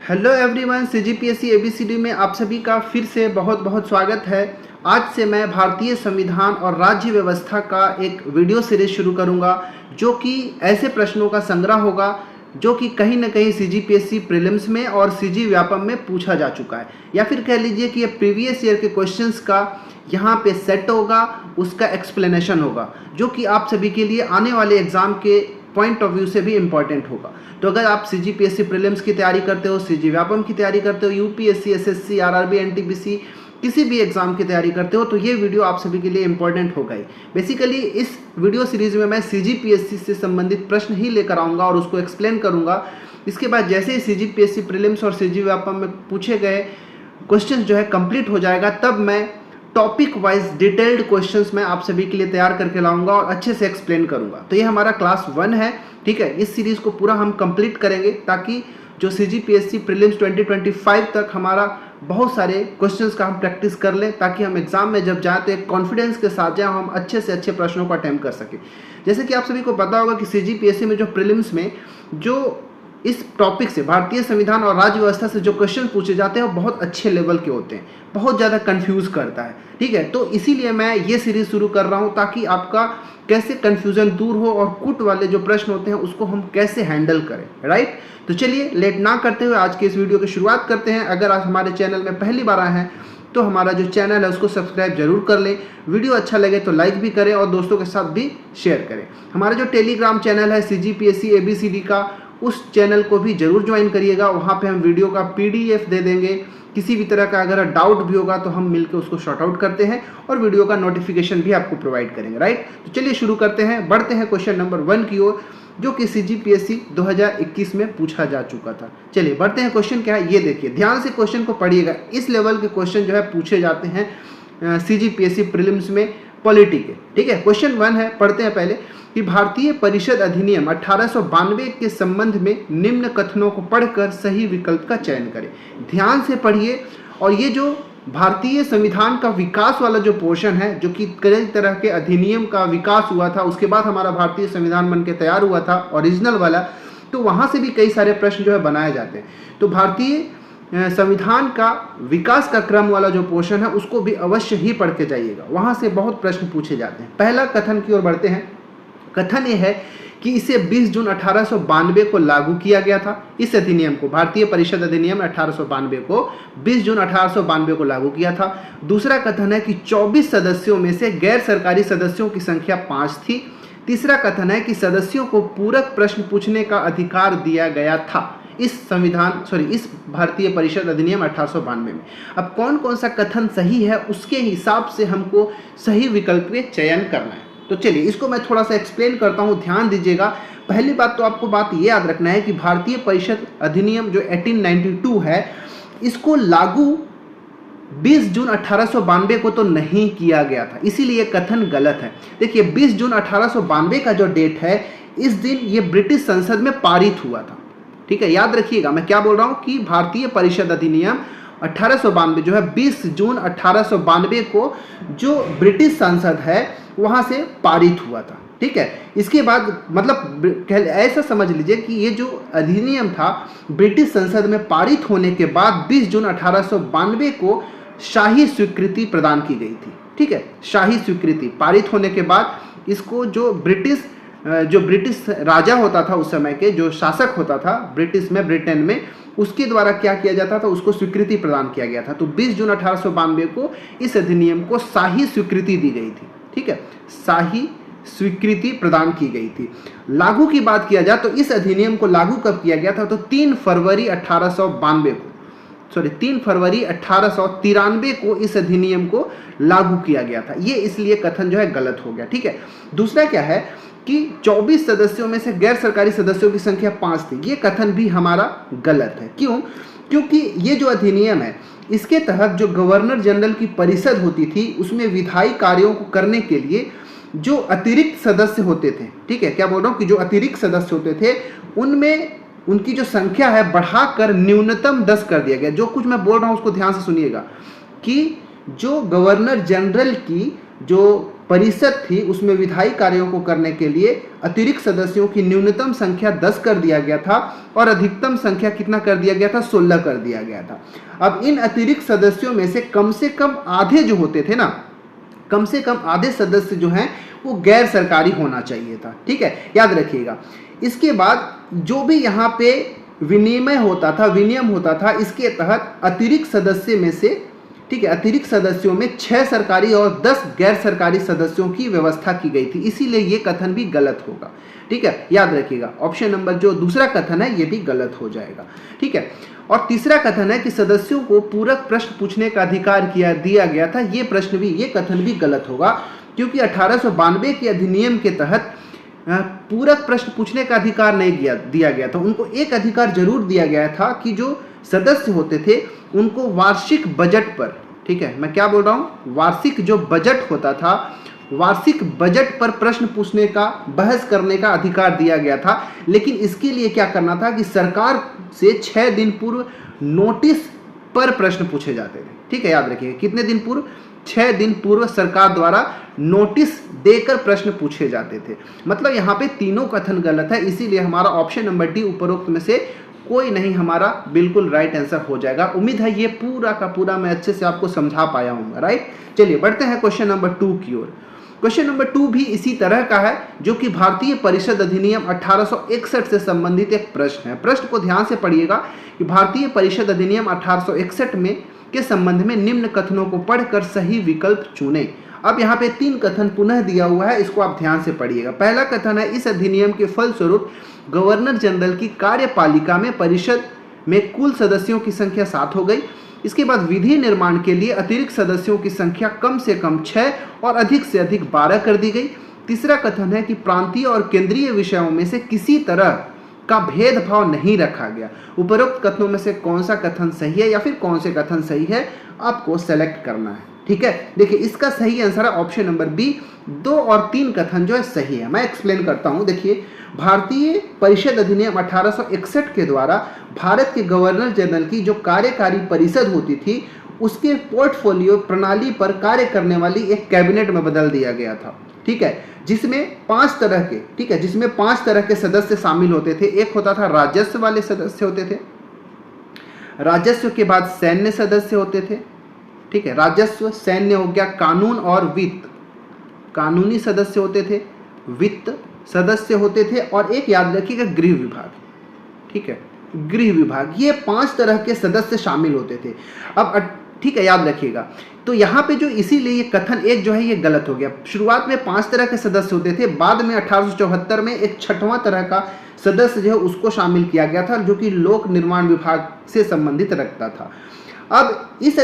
Hello everyone, CGPSC ABCD में आप सभी का फिर से बहुत बहुत स्वागत है। आज से मैं भारतीय संविधान और राज्य व्यवस्था का एक वीडियो सीरीज शुरू करूंगा, जो कि ऐसे प्रश्नों का संग्रह होगा जो कि कहीं ना कहीं सीजीपीएससी प्रीलिम्स में और सीजी व्यापम में पूछा जा चुका है, या फिर कह लीजिए कि ये प्रीवियस ईयर के क्वेश्चंस का यहाँ पे सेट होगा, उसका एक्सप्लेनेशन होगा, जो कि आप सभी के लिए आने वाले एग्जाम के पॉइंट ऑफ व्यू से भी इम्पॉर्टेंट होगा। तो अगर आप सीजीपीएससी प्रीलिम्स की तैयारी करते हो, सीजी व्यापम की तैयारी करते हो, यूपीएससी, एसएससी, आरआरबी, एनटीपीसी, किसी भी एग्जाम की तैयारी करते हो, तो ये वीडियो आप सभी के लिए इंपॉर्टेंट होगा ही। बेसिकली इस वीडियो सीरीज में मैं सीजीपीएससी से संबंधित प्रश्न ही लेकर आऊँगा और उसको एक्सप्लेन करूँगा। इसके बाद जैसे ही सीजीपीएससी प्रीलिम्स और सीजी व्यापम में पूछे गए क्वेश्चन जो है कंप्लीट हो जाएगा, तब मैं टॉपिक वाइज डिटेल्ड क्वेश्चंस मैं आप सभी के लिए तैयार करके लाऊंगा और अच्छे से एक्सप्लेन करूंगा। तो ये हमारा क्लास 1 है, ठीक है। इस सीरीज को पूरा हम कंप्लीट करेंगे ताकि जो सीजीपीएससी प्रीलिम्स 2025 तक हमारा बहुत सारे क्वेश्चंस का हम प्रैक्टिस कर लें, ताकि हम एग्जाम में जब जाए तो एक कॉन्फिडेंस के साथ जाए, हम अच्छे से अच्छे प्रश्नों को अटेम्प्ट कर सकें। जैसे कि आप सभी को पता होगा कि सीजीपीएससी में जो प्रीलिम्स में जो इस टॉपिक से, भारतीय संविधान और राज्य व्यवस्था से जो क्वेश्चन पूछे जाते हैं वो बहुत अच्छे लेवल के होते हैं, बहुत ज़्यादा कंफ्यूज करता है, ठीक है। तो इसीलिए मैं ये सीरीज शुरू कर रहा हूँ ताकि आपका कैसे कंफ्यूजन दूर हो और कुट वाले जो प्रश्न होते हैं उसको हम कैसे हैंडल करें, राइट। तो चलिए लेट ना करते हुए आज के इस वीडियो की शुरुआत करते हैं। अगर आज हमारे चैनल में पहली बार आए हैं तो हमारा जो चैनल है उसको सब्सक्राइब जरूर कर लें, वीडियो अच्छा लगे तो लाइक भी करें और दोस्तों के साथ भी शेयर करें। हमारा जो टेलीग्राम चैनल है सीजीपीएससी एबीसीडी का, उस चैनल को भी जरूर ज्वाइन करिएगा। वहाँ पे हम वीडियो का पीडीएफ दे देंगे, किसी भी तरह का अगर डाउट भी होगा तो हम मिलकर उसको शॉर्ट आउट करते हैं और वीडियो का नोटिफिकेशन भी आपको प्रोवाइड करेंगे, राइट। तो चलिए शुरू करते हैं, बढ़ते हैं क्वेश्चन नंबर 1 की ओर, जो कि सीजीपीएससी 2021 में पूछा जा चुका था। चलिए बढ़ते हैं, क्वेश्चन क्या है ये देखिए, ध्यान से क्वेश्चन को पढ़िएगा। इस लेवल के क्वेश्चन जो है पूछे जाते हैं सीजीपीएससी प्रीलिम्स में पॉलिटी के, ठीक है। क्वेश्चन 1 है, पढ़ते हैं पहले कि भारतीय परिषद अधिनियम 1892 के संबंध में निम्न कथनों को पढ़कर सही विकल्प का चयन करें। ध्यान से पढ़िए। और ये जो भारतीय संविधान का विकास वाला जो पोर्शन है, जो कि कई तरह के अधिनियम का विकास हुआ था, उसके बाद हमारा भारतीय संविधान बन के तैयार हुआ था ओरिजिनल वाला, तो वहाँ से भी कई सारे प्रश्न जो है बनाए जाते हैं। तो भारतीय संविधान का विकास का क्रम वाला जो पोर्शन है उसको भी अवश्य ही पढ़ के जाइएगा, वहाँ से बहुत प्रश्न पूछे जाते हैं। पहला कथन की ओर बढ़ते हैं। कथन यह है कि इसे 20 जून 1892 को लागू किया गया था। इस अधिनियम को, भारतीय परिषद अधिनियम 1892 को 20 जून 1892 को लागू किया था। दूसरा कथन है कि 24 सदस्यों में से गैर सरकारी सदस्यों की संख्या 5 थी। तीसरा कथन है कि सदस्यों को पूरक प्रश्न पूछने का अधिकार दिया गया था इस भारतीय परिषद अधिनियम 1892 में। अब कौन कौन सा कथन सही है उसके हिसाब से हमको सही विकल्प के चयन करना है। तो चलिए इसको मैं थोड़ा सा एक्सप्लेन करता हूँ, ध्यान दीजिएगा। पहली बात तो आपको बात ये याद रखना है कि भारतीय परिषद अधिनियम जो 1892 है, इसको लागू 20 जून 1892 को तो नहीं किया गया था, इसीलिए कथन गलत है। देखिए 20 जून 1892 का जो डेट है, इस दिन ये ब्रिटिश संसद में पारित हुआ था, ठीक है। याद रखिएगा मैं क्या बोल रहा हूँ कि भारतीय परिषद अधिनियम 1892 जो है 20 जून 1892 को जो ब्रिटिश संसद है वहां से पारित हुआ था, ठीक है। इसके बाद मतलब ऐसा समझ लीजिए कि ये जो अधिनियम था ब्रिटिश संसद में पारित होने के बाद 20 जून 1892 को शाही स्वीकृति प्रदान की गई थी, ठीक है। शाही स्वीकृति पारित होने के बाद इसको जो ब्रिटिश राजा होता था उस समय के, जो शासक होता था ब्रिटिश में, ब्रिटेन में, उसके द्वारा क्या किया जाता था, उसको स्वीकृति प्रदान किया गया था। तो 20 जून 1892 को इस अधिनियम को शाही स्वीकृति दी गई थी, ठीक है। शाही स्वीकृति प्रदान की गई थी। लागू की बात किया जाए तो इस अधिनियम को लागू कब किया गया था, तो 3 फरवरी 1893 को इस अधिनियम को लागू किया गया था। ये इसलिए कथन जो है गलत हो गया, ठीक है। दूसरा क्या है कि 24 सदस्यों में से गैर सरकारी सदस्यों की संख्या 5 थी, ये कथन भी हमारा गलत है। क्यों? क्योंकि ये जो अधिनियम है इसके तहत जो गवर्नर जनरल की परिषद होती थी, उसमें विधायी कार्यों को करने के लिए जो अतिरिक्त सदस्य होते थे, ठीक है, क्या बोल रहा हूँ कि जो अतिरिक्त सदस्य होते थे उनमें उनकी जो संख्या है बढ़ाकर न्यूनतम 10 कर दिया गया। जो कुछ मैं बोल रहा हूँ उसको ध्यान से सुनिएगा कि जो गवर्नर जनरल की जो परिषद थी उसमें विधायी कार्यों को करने के लिए अतिरिक्त सदस्यों की न्यूनतम संख्या 10 कर दिया गया था और अधिकतम संख्या कितना कर दिया गया था, 16 कर दिया गया था। अब इन अतिरिक्त सदस्यों में से कम आधे जो होते थे ना, कम से कम आधे सदस्य जो हैं वो गैर सरकारी होना चाहिए था। ठीक है, याद रखिएगा। इसके बाद जो भी यहाँ पे विनिमय होता था, विनियम होता था, इसके तहत अतिरिक्त सदस्य में से, ठीक है, अतिरिक्त सदस्यों में 6 सरकारी और 10 गैर सरकारी सदस्यों की व्यवस्था की गई थी, इसीलिए ये कथन भी गलत होगा। ठीक है, याद रखिएगा। ऑप्शन नंबर जो दूसरा कथन है ये भी गलत हो जाएगा। ठीक है, और तीसरा कथन है कि सदस्यों को पूरक प्रश्न पूछने का अधिकार दिया गया था, ये कथन भी गलत होगा, क्योंकि 1892 के अधिनियम के तहत पूरक प्रश्न पूछने का अधिकार नहीं दिया गया था। उनको एक अधिकार जरूर दिया गया था कि जो सदस्य होते थे उनको वार्षिक बजट पर, ठीक है, मैं क्या बोल रहा हूँ, वार्षिक जो बजट होता था, वार्षिक बजट पर प्रश्न पूछने का, बहस करने का अधिकार दिया गया था। लेकिन इसके लिए क्या करना था कि सरकार से 6 दिन पूर्व नोटिस पर प्रश्न पूछे जाते थे। ठीक है, याद रखिए, कितने दिन पूर्व, 6 दिन पूर्व सरकार द्वारा नोटिस देकर प्रश्न पूछे जाते थे। मतलब यहाँ पे तीनों कथन गलत है, इसीलिए हमारा ऑप्शन नंबर डी उपरोक्त में से कोई नहीं हमारा बिल्कुल राइट आंसर हो जाएगा। उम्मीद है ये पूरा का पूरा मैं अच्छे से आपको समझा पाया हूँ। राइट, चलिए बढ़ते हैं क्वेश्चन नंबर 2 की ओर। क्वेश्चन नंबर 2 भी इसी तरह का है, जो कि भारतीय परिषद अधिनियम 1861 से संबंधित एक प्रश्न है। प्रश्न को ध्यान से पढ़िएगा कि भारतीय परिषद अधिनियम 1861 में के संबंध में निम्न कथनों को पढ़कर सही विकल्प चुनें। अब यहाँ पे 3 कथन पुनः दिया हुआ है, इसको आप ध्यान से पढ़िएगा। पहला कथन है, इस अधिनियम के फलस्वरूप गवर्नर जनरल की कार्यपालिका में परिषद में कुल सदस्यों की संख्या 7 हो गई। इसके बाद विधि निर्माण के लिए अतिरिक्त सदस्यों की संख्या कम से कम 6 और अधिक से अधिक 12 कर दी गई। तीसरा कथन है कि प्रांतीय और केंद्रीय विषयों में से किसी तरह का भेदभाव नहीं रखा गया। उपरोक्त कथनों में से कौन सा कथन सही है या फिर कौन से कथन सही है, आपको सेलेक्ट करना है। ठीक है, देखिए इसका सही आंसर है ऑप्शन नंबर बी। 2 और 3 कथन जो है सही है। मैं एक्सप्लेन करता हूं। देखिए, भारतीय परिषद अधिनियम 1861 के द्वारा भारत के गवर्नर जनरल की जो कार्यकारी परिषद होती थी, उसके पोर्टफोलियो प्रणाली पर कार्य करने वाली एक कैबिनेट में बदल दिया गया था। ठीक है, जिसमें 5 तरह के, ठीक है, जिसमें 5 तरह के सदस्य शामिल होते थे। एक होता था राजस्व वाले सदस्य होते थे, राजस्व के बाद सैन्य सदस्य होते थे। ठीक है, राजस्व, सैन्य हो गया, कानून और वित्त, कानूनी सदस्य होते थे, वित्त सदस्य होते थे, और एक याद रखिएगा गृह विभाग। ठीक है, गृह विभाग, ये 5 तरह के सदस्य शामिल होते थे। अब ठीक है, याद रखिएगा। तो यहाँ पे जो इसीलिए ये कथन एक जो है ये गलत हो गया। शुरुआत में 5 तरह के सदस्य होते थे, बाद में 1874 में एक 6वां तरह का सदस्य जो है उसको शामिल किया गया था, जो कि लोक निर्माण विभाग से संबंधित रखता था। अब इस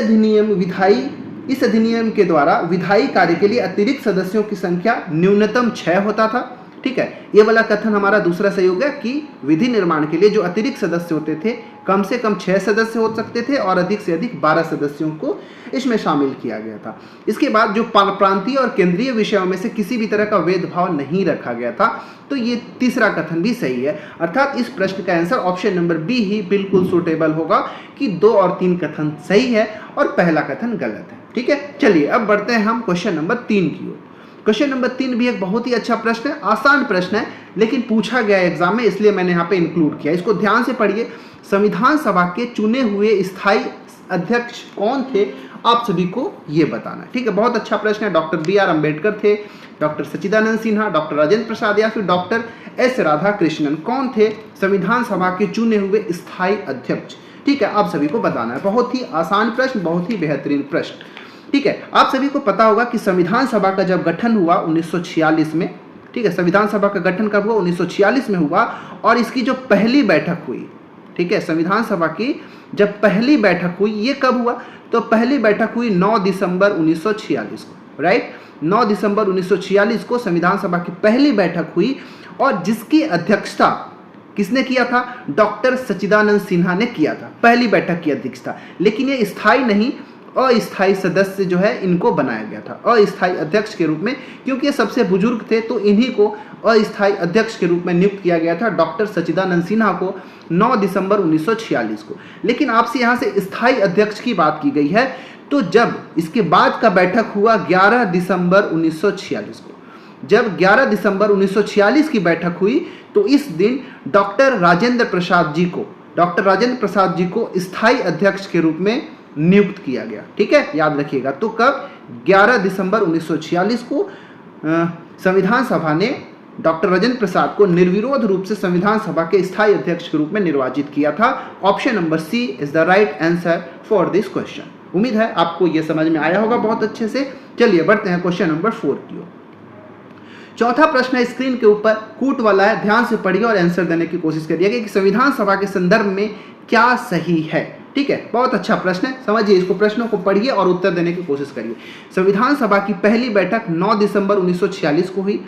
अधिनियम के द्वारा विधायी कार्य के लिए अतिरिक्त सदस्यों की संख्या न्यूनतम 6 होता था। ठीक है, ये वाला कथन हमारा दूसरा सही हो गया कि विधि निर्माण के लिए जो अतिरिक्त सदस्य होते थे कम से कम 6 सदस्य हो सकते थे और अधिक से अधिक 12 सदस्यों को इसमें शामिल किया गया था। इसके बाद जो प्रांतीय और केंद्रीय विषयों में से किसी भी तरह का भेदभाव नहीं रखा गया था। तो ये तीसरा कथन भी सही है, अर्थात इस प्रश्न का आंसर ऑप्शन नंबर बी ही बिल्कुल सूटेबल होगा कि 2 और 3 कथन सही है और पहला कथन गलत है। ठीक है, चलिए अब बढ़ते हैं हम क्वेश्चन नंबर 3 की ओर। क्वेश्चन नंबर 3 भी एक बहुत ही अच्छा प्रश्न है, आसान प्रश्न है, लेकिन पूछा गया एग्जाम में, इसलिए मैंने यहाँ पे इंक्लूड किया। इसको ध्यान से पढ़िए। संविधान सभा के चुने हुए स्थायी अध्यक्ष कौन थे, आप सभी को ये बताना। ठीक है, बहुत अच्छा प्रश्न है। डॉक्टर BR अम्बेडकर थे, डॉक्टर सच्चिदानंद सिन्हा, डॉक्टर राजेंद्र प्रसाद या फिर डॉक्टर S राधाकृष्णन, कौन थे संविधान सभा के चुने हुए स्थायी अध्यक्ष? ठीक है, आप सभी को बताना है। बहुत ही आसान प्रश्न, बहुत ही बेहतरीन प्रश्न। ठीक है, आप सभी को पता होगा कि संविधान सभा का जब गठन हुआ 1946 में, ठीक है, संविधान सभा का गठन कब हुआ? 1946 में हुआ, और इसकी जो पहली बैठक हुई, ठीक है, संविधान सभा की जब पहली बैठक हुई, ये कब हुआ? तो पहली बैठक हुई 9 दिसंबर 1946 को। राइट, 9 दिसंबर 1946 को संविधान सभा की पहली बैठक हुई, और जिसकी अध्यक्षता किसने किया था? डॉक्टर सच्चिदानंद सिन्हा ने किया था, पहली बैठक की अध्यक्षता। लेकिन ये स्थायी नहीं, अस्थायी सदस्य जो है इनको बनाया गया था अस्थायी अध्यक्ष के रूप में, क्योंकि ये सबसे बुजुर्ग थे, तो इन्हीं को अस्थायी अध्यक्ष के रूप में नियुक्त किया गया था, डॉक्टर सच्चिदानंद सिन्हा को 9 दिसंबर 1946 को। लेकिन आपसे यहाँ से स्थायी अध्यक्ष की बात की गई है, तो जब इसके बाद का बैठक हुआ 11 दिसंबर 1946 को, जब 11 दिसंबर 1946 की बैठक हुई तो इस दिन डॉक्टर राजेंद्र प्रसाद जी को स्थायी अध्यक्ष के रूप में नियुक्त किया गया। ठीक है, याद रखिएगा। तो कब? 11 दिसंबर 1946 को संविधान सभा ने डॉक्टर राजेंद्र प्रसाद को निर्विरोध रूप से संविधान सभा के स्थायी अध्यक्ष के रूप में निर्वाचित किया था। Option number C is the right answer for this question. उम्मीद है आपको यह समझ में आया होगा बहुत अच्छे से। चलिए बढ़ते हैं क्वेश्चन नंबर 4 की ओर। चौथा प्रश्न है, स्क्रीन के ऊपर कूट वाला है, ध्यान से पढ़िए और आंसर देने की कोशिश करिएगा कि संविधान सभा के संदर्भ में क्या सही है। ठीक है, बहुत अच्छा प्रश्न है, समझिए इसको, प्रश्नों को पढ़िए और उत्तर देने की कोशिश करिए। संविधान सभा की पहली बैठक 9 दिसंबर 1946 को हुई।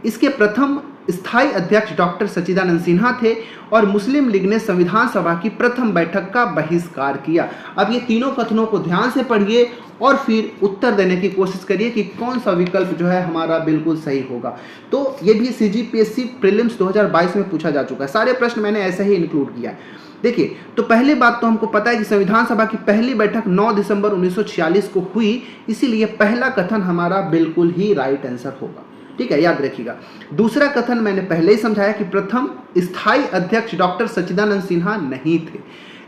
इसके प्रथम स्थायी अध्यक्ष डॉक्टर सच्चिदानंद सिन्हा थे और मुस्लिम लीग ने संविधान सभा की प्रथम बैठक का बहिष्कार किया। अब ये तीनों कथनों को ध्यान से पढ़िए और फिर उत्तर देने की कोशिश करिए कि कौन सा विकल्प जो है हमारा बिल्कुल सही होगा। तो ये भी CGPSC प्रीलिम्स 2022 में पूछा जा चुका है, सारे प्रश्न मैंने ऐसे ही इंक्लूड किया है। देखिए, तो पहली बात तो हमको पता है कि संविधान सभा की पहली बैठक 9 दिसंबर 1946 को हुई, इसीलिए पहला कथन हमारा बिल्कुल ही राइट आंसर होगा। ठीक है, याद रखिएगा। दूसरा कथन मैंने पहले ही समझाया कि प्रथम स्थायी अध्यक्ष डॉक्टर सच्चिदानंद सिन्हा नहीं थे।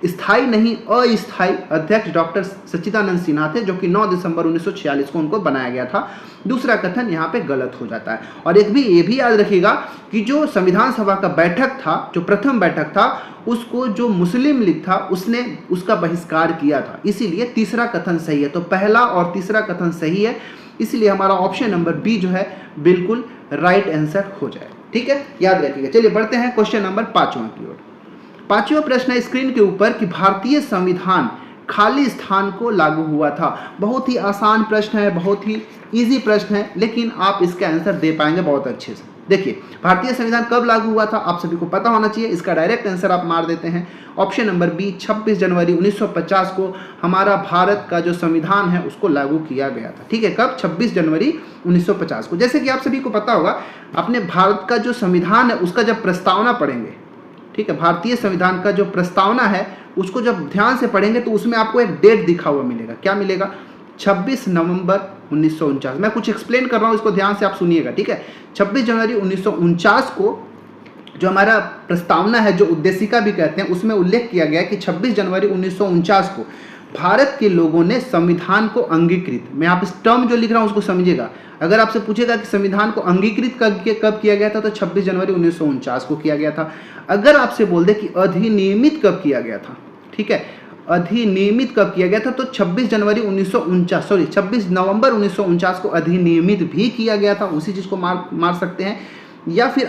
स्थायी नहीं, अस्थायी अध्यक्ष डॉक्टर सच्चिदानंद सिन्हा थे, जो कि 9 दिसंबर 1946 को उनको बनाया गया था। दूसरा कथन यहाँ पे गलत हो जाता है। और एक भी ये भी याद रखिएगा कि जो संविधान सभा का बैठक था, जो प्रथम बैठक था, उसको जो मुस्लिम लीग था उसने उसका बहिष्कार किया था, इसीलिए तीसरा कथन सही है। तो पहला और तीसरा कथन सही है, इसलिए हमारा ऑप्शन नंबर बी जो है बिल्कुल राइट आंसर हो जाए। ठीक है, याद रखिएगा। चलिए बढ़ते हैं क्वेश्चन नंबर 5वां की ओर। 5वां प्रश्न है स्क्रीन के ऊपर कि भारतीय संविधान खाली स्थान को लागू हुआ था। बहुत ही आसान प्रश्न है, बहुत ही इजी प्रश्न है, लेकिन आप इसका आंसर दे पाएंगे बहुत अच्छे से। देखिए, भारतीय संविधान कब लागू हुआ था आप सभी को पता होना चाहिए। इसका डायरेक्ट आंसर आप मार देते हैं, ऑप्शन नंबर बी 26 जनवरी 1950 को हमारा भारत का जो संविधान है उसको लागू किया गया था। ठीक है, कब? 26 जनवरी 1950 को। जैसे कि आप सभी को पता होगा, अपने भारत का जो संविधान है उसका जब प्रस्तावना पढ़ेंगे, ठीक है, भारतीय संविधान का जो प्रस्तावना है उसको जब ध्यान से पढ़ेंगे तो उसमें आपको एक डेट दिखा हुआ मिलेगा। क्या मिलेगा? 26 नवंबर 1949। मैं कुछ एक्सप्लेन कर रहा हूँ, इसको ध्यान से आप सुनिएगा। ठीक है, 26 जनवरी 1949 को जो हमारा प्रस्तावना है, जो उद्देशिका भी कहते हैं, उसमें उल्लेख किया गया कि 26 जनवरी 1949 को भारत के लोगों ने संविधान को अंगीकृत, मैं आप इस टर्म जो लिख रहा हूँ उसको समझिएगा। अगर आपसे पूछेगा कि संविधान को अंगीकृत कब किया गया था, तो 26 जनवरी 1949 को किया गया था। अगर आपसे बोल दे कि अधिनियमित कब किया गया था, ठीक है, अधिनियमित कब किया गया था, तो 26 नवंबर 1949 को अधिनियमित भी किया गया था, उसी चीज को मार सकते हैं। या फिर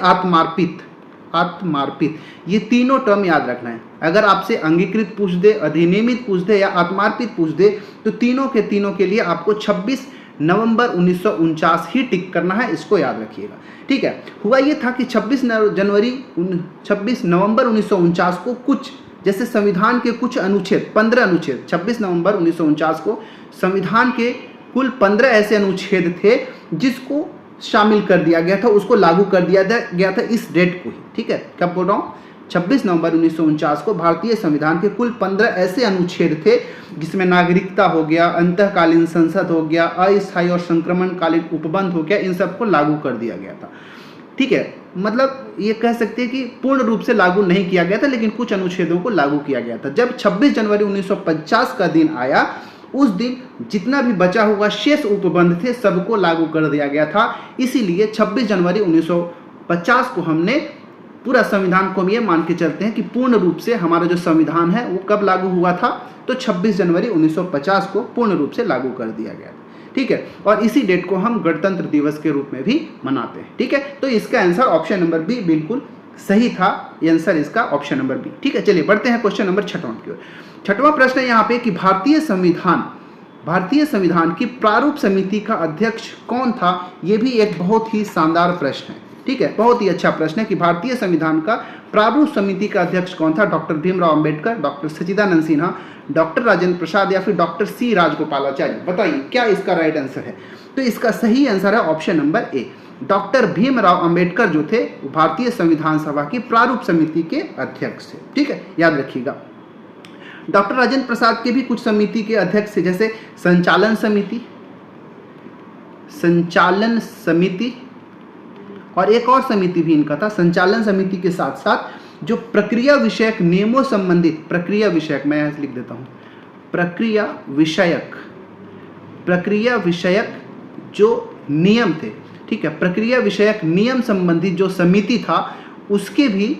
आत्मार्पित, ये तीनों टर्म याद रखना है। अगर आपसे अंगीकृत पूछ दे, अधिनियमित पूछ दे या आत्मार्पित पूछ दे, तो तीनों के लिए आपको 26 नवंबर 1949 ही टिक करना है, इसको याद रखिएगा। ठीक है, हुआ ये था कि 26 नवंबर 1949 को कुछ, जैसे संविधान के कुछ अनुच्छेद, 15 अनुच्छेद, 26 नवंबर 1949 को संविधान के कुल 15 ऐसे अनुच्छेद थे जिसको शामिल कर दिया गया था, उसको लागू कर दिया गया था इस डेट को ही। ठीक है, कब बोल रहा हूँ? 26 नवंबर 1949 को भारतीय संविधान के कुल 15 ऐसे अनुच्छेद थे जिसमें नागरिकता हो गया, अंतःकालीन संसद हो गया, अस्थायी और संक्रमणकालीन उपबंध हो गया, इन सबको लागू कर दिया गया था। ठीक है, मतलब ये कह सकते हैं कि पूर्ण रूप से लागू नहीं किया गया था, लेकिन कुछ अनुच्छेदों को लागू किया गया था। जब 26 जनवरी 1950 का दिन आया, उस दिन जितना भी बचा हुआ शेष उपबंध थे सबको लागू कर दिया गया था। इसीलिए 26 जनवरी 1950 को हमने पूरा संविधान को हम ये मान के चलते हैं कि पूर्ण रूप से हमारा जो संविधान है वो कब लागू हुआ था, तो 26 जनवरी 1950 को पूर्ण रूप से लागू कर दिया गया था। ठीक है, और इसी डेट को हम गणतंत्र दिवस के रूप में भी मनाते हैं। ठीक है, तो इसका आंसर ऑप्शन नंबर बी बिल्कुल सही था। आंसर इसका ऑप्शन नंबर बी। ठीक है, चलिए बढ़ते हैं क्वेश्चन नंबर 6वां की ओर। 6वां प्रश्न है यहाँ पे कि भारतीय संविधान की प्रारूप समिति का अध्यक्ष कौन था। यह भी एक बहुत ही शानदार प्रश्न है। ठीक है, बहुत ही अच्छा प्रश्न है कि भारतीय संविधान का प्रारूप समिति का अध्यक्ष कौन था। डॉक्टर भीमराव अंबेडकर, डॉक्टर सच्चिदानंद सिन्हा, डॉक्टर राजेंद्र प्रसाद या फिर डॉक्टर सी राजगोपालाचारी। बताइए क्या इसका राइट आंसर है। तो इसका सही आंसर है option number A, doctor Bhimrao Ambedkar जो थे भारतीय संविधान सभा की प्रारूप समिति के अध्यक्ष थे। ठीक है, याद रखिएगा। डॉक्टर राजेंद्र प्रसाद के भी कुछ समिति के अध्यक्ष थे, जैसे संचालन समिति और एक और समिति भी इनका था। संचालन समिति के साथ साथ जो प्रक्रिया विषयक नियमों संबंधित, प्रक्रिया विषयक, मैं यहाँ लिख देता हूँ, प्रक्रिया विषयक जो नियम थे, ठीक है, प्रक्रिया विषयक नियम संबंधित जो समिति था उसके भी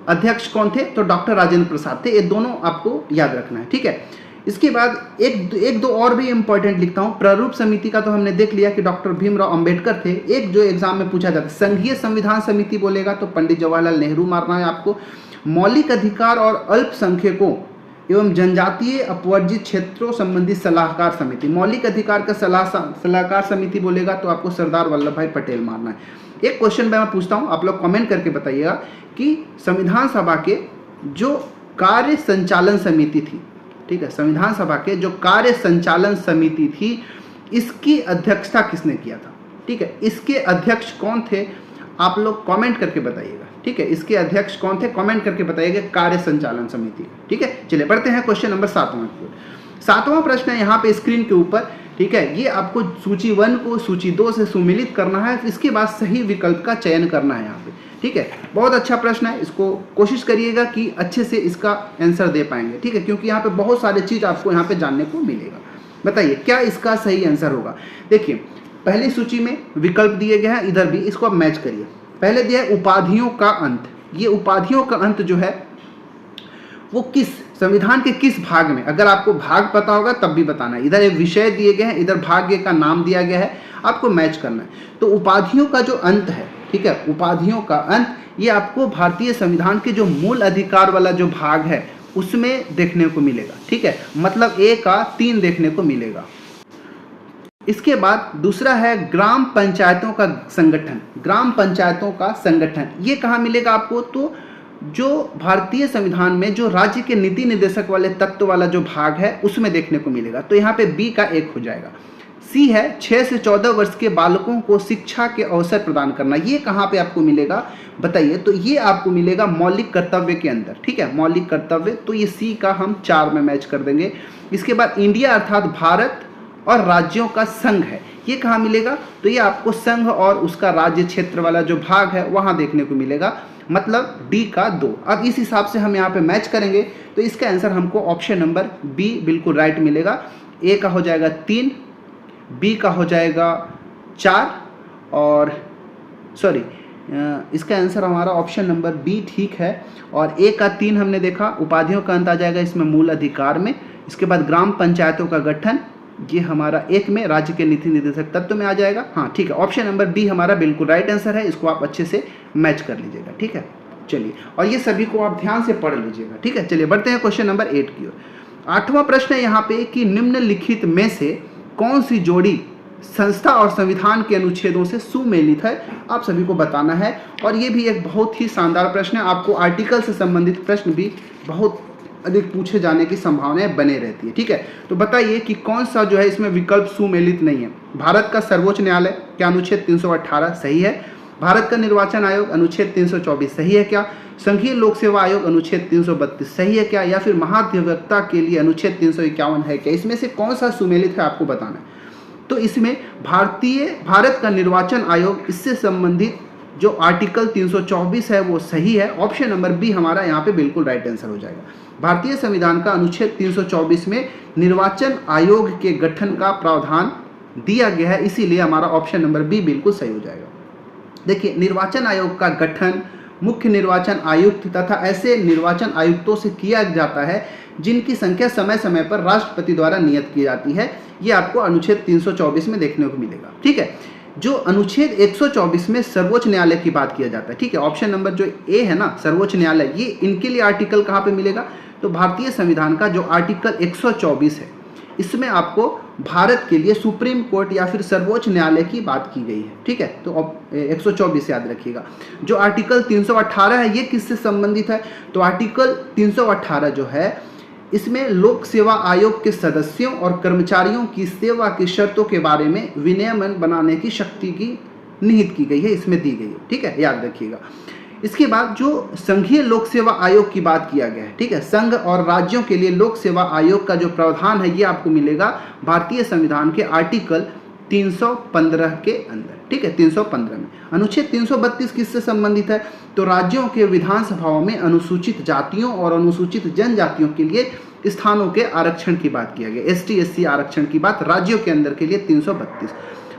अध्यक्ष कौन थे? तो डॉक्टर राजेंद्र प्रसाद थे। ये दोनों आपको याद रखना है, ठीक है। इसके बाद एक दो और भी इंपॉर्टेंट लिखता हूं। प्रारूप समिति का तो हमने देख लिया कि डॉक्टर भीमराव अंबेडकर थे। एक जो एग्जाम में पूछा जाता है, संघीय संविधान समिति बोलेगा तो पंडित जवाहरलाल नेहरू मारना है आपको। मौलिक अधिकार और अल्पसंख्यकों एवं जनजातीय अपवर्जित क्षेत्रों संबंधी सलाहकार समिति, मौलिक अधिकार का सलाहकार समिति बोलेगा तो आपको सरदार वल्लभ भाई पटेल मारना है। एक क्वेश्चन मैं पूछता हूं, आप लोग कमेंट करके बताइएगा कि संविधान सभा के जो कार्य संचालन समिति थी, ठीक है, संविधान सभा के जो कार्य संचालन समिति थी इसकी अध्यक्षता किसने किया था? ठीक है, इसके अध्यक्ष कौन थे? आप लोग कमेंट करके बताइएगा, ठीक है, इसके अध्यक्ष कौन थे? कमेंट करके बताइएगा, कार्य संचालन समिति, ठीक है। चलिए बढ़ते हैं क्वेश्चन नंबर 7वां की ओर। 7वां प्रश्न है यहाँ पे स्क्रीन के ऊपर, ठीक है। ये आपको सूची 1 को सूची 2 से सुमेलित करना है, इसके बाद सही विकल्प का चयन करना है यहाँ पे, ठीक है। बहुत अच्छा प्रश्न है, इसको कोशिश करिएगा कि अच्छे से इसका आंसर दे पाएंगे, ठीक है, क्योंकि यहाँ पे बहुत सारी चीज आपको यहाँ पे जानने को मिलेगा। बताइए क्या इसका सही आंसर होगा। देखिए पहली सूची में विकल्प दिए गए हैं, इधर भी इसको आप मैच करिए। पहले दिया है उपाधियों का अंत। ये उपाधियों का अंत जो है वो किस संविधान के किस भाग में, अगर आपको भाग पता होगा तब भी बताना है। इधर एक विषय दिए गए हैं, इधर भाग्य का नाम दिया गया है, आपको मैच करना है। तो उपाधियों का जो अंत है, ठीक है, उपाधियों का अंत ये आपको भारतीय संविधान के जो मूल अधिकार वाला जो भाग है उसमें देखने को मिलेगा, ठीक है, मतलब A का 3 देखने को मिलेगा। इसके बाद दूसरा है ग्राम पंचायतों का संगठन। ग्राम पंचायतों का संगठन ये कहाँ मिलेगा आपको? तो जो भारतीय संविधान में जो राज्य के नीति निर्देशक वाले तत्व वाला जो भाग है उसमें देखने को मिलेगा, तो यहाँ पे B का 1 हो जाएगा। C है 6 से 14 वर्ष के बालकों को शिक्षा के अवसर प्रदान करना। ये कहाँ पे आपको मिलेगा बताइए? तो ये आपको मिलेगा मौलिक कर्तव्य के अंदर, ठीक है, मौलिक कर्तव्य। तो ये C का हम 4 में मैच कर देंगे। इसके बाद इंडिया अर्थात भारत और राज्यों का संघ है, ये कहाँ मिलेगा? तो ये आपको संघ और उसका राज्य क्षेत्र वाला जो भाग है वहाँ देखने को मिलेगा, मतलब D का 2। अब इस हिसाब से हम यहाँ पे मैच करेंगे तो इसका आंसर हमको ऑप्शन नंबर B बिल्कुल राइट मिलेगा। A का हो जाएगा 3, B का हो जाएगा 4 और सॉरी इसका आंसर हमारा ऑप्शन नंबर B ठीक है। और A का 3 हमने देखा, उपाधियों का अंत आ जाएगा इसमें मूल अधिकार में। इसके बाद ग्राम पंचायतों का गठन ये हमारा 1 में राज्य के नीति निर्देशक तत्व में आ जाएगा। हाँ ठीक है, ऑप्शन नंबर B हमारा बिल्कुल राइट आंसर है, इसको आप अच्छे से मैच कर लीजिएगा, ठीक है। चलिए, और ये सभी को आप ध्यान से पढ़ लीजिएगा, ठीक है। चलिए बढ़ते हैं क्वेश्चन नंबर 8 की ओर। 8वां प्रश्न है यहाँ पे कि निम्नलिखित में से कौन सी जोड़ी संस्था और संविधान के अनुच्छेदों से सुमेलित है, आप सभी को बताना है। और ये भी एक बहुत ही शानदार प्रश्न है, आपको आर्टिकल से संबंधित प्रश्न भी बहुत अधिक पूछे जाने की संभावनाएं बने रहती है, ठीक है। तो बताइए कि कौन सा जो है इसमें विकल्प सुमेलित नहीं है। भारत का सर्वोच्च न्यायालय क्या अनुच्छेद 318 सही है? भारत का निर्वाचन आयोग अनुच्छेद 324 सही है क्या? संघीय लोक सेवा आयोग अनुच्छेद 332 सही है क्या? या फिर महाधिवक्ता के लिए अनुच्छेद 351 है क्या? इसमें से कौन सा सुमेलित है आपको बताना है। तो इसमें भारत का निर्वाचन आयोग इससे संबंधित जो आर्टिकल 324 है वो सही है। ऑप्शन नंबर B हमारा यहाँ पे बिल्कुल राइट आंसर हो जाएगा। भारतीय संविधान का अनुच्छेद 324 में निर्वाचन आयोग के गठन का प्रावधान दिया गया है, इसीलिए हमारा ऑप्शन नंबर B बिल्कुल सही हो जाएगा। देखिए, निर्वाचन आयोग का गठन मुख्य निर्वाचन आयुक्त तथा ऐसे निर्वाचन आयुक्तों से किया जाता है जिनकी संख्या समय समय पर राष्ट्रपति द्वारा नियत की जाती है। ये आपको अनुच्छेद 324 में देखने को मिलेगा, ठीक है। जो अनुच्छेद 124 में सर्वोच्च न्यायालय की बात किया जाता है, ठीक है, ऑप्शन नंबर जो A है ना, सर्वोच्च न्यायालय, ये इनके लिए आर्टिकल कहाँ पे मिलेगा? तो भारतीय संविधान का जो आर्टिकल 124 है इसमें आपको भारत के लिए सुप्रीम कोर्ट या फिर सर्वोच्च न्यायालय की बात की गई है, ठीक है। तो 124 याद रखिएगा। जो आर्टिकल 318 है ये किससे संबंधित है? तो आर्टिकल 318 जो है इसमें लोक सेवा आयोग के सदस्यों और कर्मचारियों की सेवा की शर्तों के बारे में विनियमन बनाने की शक्ति की निहित की गई है, इसमें दी गई है, ठीक है, याद रखिएगा। इसके बाद जो संघीय लोक सेवा आयोग की बात किया गया है, ठीक है, संघ और राज्यों के लिए लोक सेवा आयोग का जो प्रावधान है ये आपको मिलेगा भारतीय संविधान के आर्टिकल 315 के अंदर, ठीक है, 315 में। अनुच्छेद 332 किससे संबंधित है? तो राज्यों के विधानसभाओं में अनुसूचित जातियों और अनुसूचित जनजातियों के लिए स्थानों के आरक्षण की बात किया गया, ST/SC आरक्षण की बात राज्यों के अंदर के लिए 332।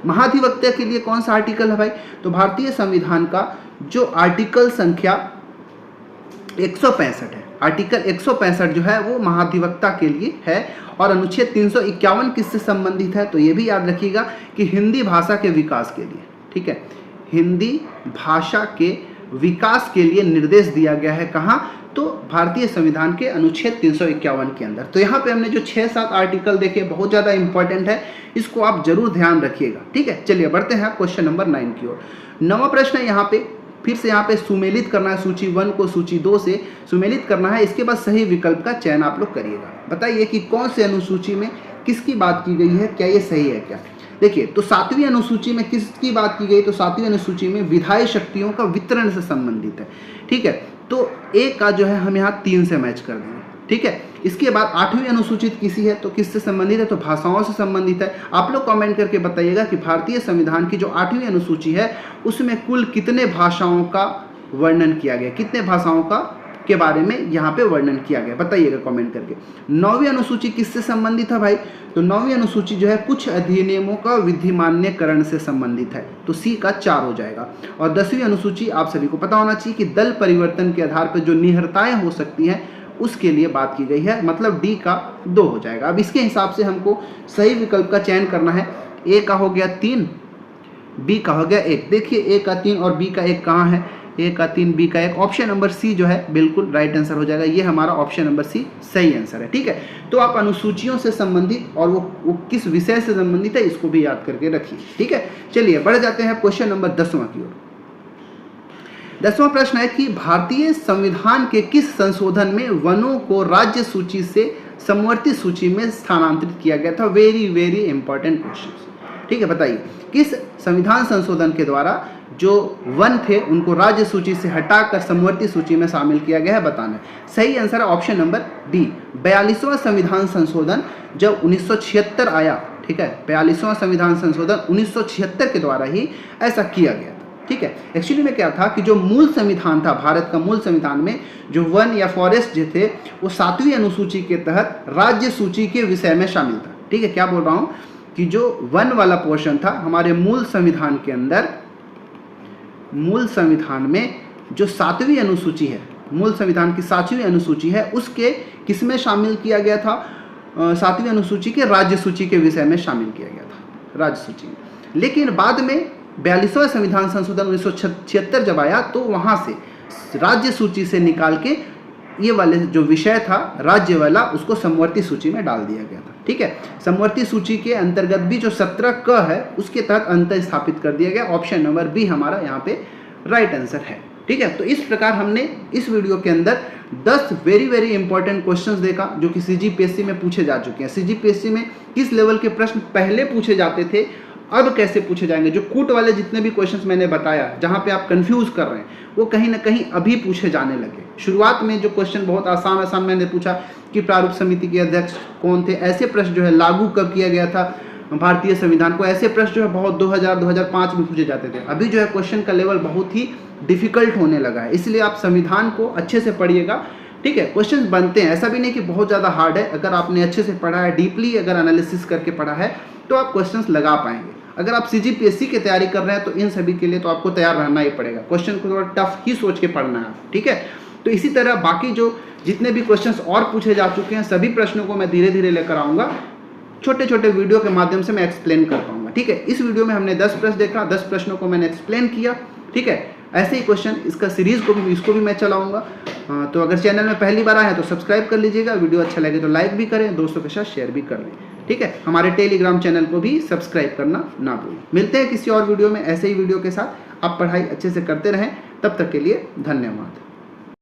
महाधिवक्ता के लिए कौन सा आर्टिकल है भाई? तो भारतीय संविधान का जो आर्टिकल संख्या 165 है, आर्टिकल 165 जो है वो महाधिवक्ता के लिए है। और अनुच्छेद 351 किससे संबंधित है? तो ये भी याद रखिएगा कि हिंदी भाषा के विकास के लिए, ठीक है, हिंदी भाषा के विकास के लिए निर्देश दिया गया है। कहाँ? तो भारतीय संविधान के अनुच्छेद 351 के अंदर। तो यहाँ पे हमने जो 6-7 आर्टिकल देखे बहुत ज़्यादा इंपॉर्टेंट है, इसको आप जरूर ध्यान रखिएगा, ठीक है। चलिए बढ़ते हैं क्वेश्चन नंबर 9 की ओर। 9वां प्रश्न है यहाँ पे, फिर से यहाँ पे सुमेलित करना है, सूची 1 को सूची 2 से सुमेलित करना है। इसके बाद सही विकल्प का चयन आप लोग करिएगा। बताइए कि कौन से अनुसूची में किसकी बात की गई है, क्या ये सही है क्या? देखिए, तो 7वीं अनुसूची में किसकी बात की गई? तो 7वीं अनुसूची में विधायी शक्तियों का वितरण से संबंधित है, ठीक है। तो एक का जो है हम यहाँ 3 से मैच कर देंगे, ठीक है। इसके बाद 8वीं अनुसूचित किसी है, तो किससे संबंधित है? तो भाषाओं से संबंधित है। आप लोग कमेंट करके बताइएगा कि भारतीय संविधान की जो 8वीं अनुसूची है उसमें कुल कितने भाषाओं का वर्णन किया गया, कितने भाषाओं का के बारे में यहाँ पे वर्णन किया गया, बताइएगा कमेंट करके। 9वीं अनुसूची किससे संबंधित है भाई? तो 9वीं अनुसूची जो है कुछ अधिनियमों का विधिमान्यकरण से संबंधित है, तो C का 4 हो जाएगा। और 10वीं अनुसूची आप सभी को पता होना चाहिए कि दल परिवर्तन के आधार पर जो निहरताएं हो सकती हैं उसके लिए बात की गई है, मतलब D का 2 हो जाएगा। अब इसके हिसाब से हमको सही विकल्प का चयन करना है। A का हो गया 3, B का हो गया 1। देखिए A का 3 और B का 1 कहाँ है? A का 3, B का 1। ऑप्शन नंबर C जो है बिल्कुल राइट आंसर हो जाएगा। ये हमारा ऑप्शन नंबर C सही आंसर है, ठीक है। तो आप अनुसूचियों से संबंधित और वो किस विषय से संबंधित है इसको भी याद करके रखिए, ठीक है। चलिए बढ़ जाते हैं क्वेश्चन नंबर 10वां की ओर। 10वां प्रश्न है कि भारतीय संविधान के किस संशोधन में वनों को राज्य सूची से समवर्ती सूची में स्थानांतरित किया गया था? वेरी वेरी इंपॉर्टेंट क्वेश्चन, ठीक है। बताइए किस संविधान संशोधन के द्वारा जो वन थे उनको राज्य सूची से हटाकर समवर्ती सूची में शामिल किया गया है, बताना है। सही आंसर है ऑप्शन नंबर डी, 42वां संविधान संशोधन जब 1976 आया, ठीक है, 42वां संविधान संशोधन 1976 के द्वारा ही ऐसा किया गया था, ठीक है। एक्चुअली में क्या था कि जो मूल संविधान था, भारत का मूल संविधान में जो वन या फॉरेस्ट जो थे वो 7वीं अनुसूची के तहत राज्य सूची के विषय में शामिल था, ठीक है। क्या बोल रहा हूँ कि जो वन वाला पोर्शन था हमारे मूल संविधान के अंदर, मूल संविधान में जो 7वीं अनुसूची है, मूल संविधान की 7वीं अनुसूची है, उसके किसमें शामिल किया गया था? 7वीं अनुसूची के राज्य सूची के विषय में शामिल किया गया था, राज्य सूची में। लेकिन बाद में 42वां संविधान संशोधन 1976 जब आया तो वहाँ से राज्य सूची से निकाल के ये वाले जो विषय था राज्य वाला उसको समवर्ती सूची में डाल दिया गया था, ठीक है। समवर्ती सूची के अंतर्गत भी जो 17 क है उसके तहत अंतर स्थापित कर दिया गया। ऑप्शन नंबर बी हमारा यहाँ पे राइट आंसर है, ठीक है। तो इस प्रकार हमने इस वीडियो के अंदर 10 वेरी वेरी इंपॉर्टेंट क्वेश्चंस देखा जो कि CGPSC में पूछे जा चुके हैं। CGPSC में किस लेवल के प्रश्न पहले पूछे जाते थे, अब कैसे पूछे जाएंगे। जो कूट वाले जितने भी क्वेश्चंस मैंने बताया जहां पे आप कंफ्यूज कर रहे हैं वो कहीं ना कहीं अभी पूछे जाने लगे। शुरुआत में जो क्वेश्चन बहुत आसान मैंने पूछा कि प्रारूप समिति के अध्यक्ष कौन थे, ऐसे प्रश्न जो है लागू कब किया गया था भारतीय संविधान को, ऐसे प्रश्न जो है बहुत 2000-2005 में पूछे जाते थे। अभी जो है क्वेश्चन का लेवल बहुत ही डिफिकल्ट होने लगा है, इसलिए आप संविधान को अच्छे से पढ़िएगा, ठीक है। क्वेश्चंस बनते हैं, ऐसा भी नहीं कि बहुत ज़्यादा हार्ड है। अगर आपने अच्छे से पढ़ा है, डीपली अगर एनालिसिस करके पढ़ा है तो आप क्वेश्चंस लगा पाएंगे। अगर आप CGPSC की तैयारी कर रहे हैं तो इन सभी के लिए तो आपको तैयार रहना ही पड़ेगा। क्वेश्चन को थोड़ा टफ ही सोच के पढ़ना है, ठीक है। तो इसी तरह बाकी जो जितने भी क्वेश्चंस और पूछे जा चुके हैं सभी प्रश्नों को मैं धीरे धीरे लेकर आऊँगा, छोटे छोटे वीडियो के माध्यम से मैं एक्सप्लेन कर पाऊँगा, ठीक है। इस वीडियो में हमने 10 प्रश्न देखा, 10 प्रश्नों को मैंने एक्सप्लेन किया, ठीक है। ऐसे ही क्वेश्चन इसका सीरीज़ को भी इसको भी मैं चलाऊँगा। तो अगर चैनल में पहली बार आए हैं तो सब्सक्राइब कर लीजिएगा, वीडियो अच्छा लगे तो लाइक भी करें, दोस्तों के साथ शेयर भी कर लें, ठीक है। हमारे टेलीग्राम चैनल को भी सब्सक्राइब करना ना भूलें। मिलते हैं किसी और वीडियो में ऐसे ही वीडियो के साथ। आप पढ़ाई अच्छे से करते रहें, तब तक के लिए धन्यवाद।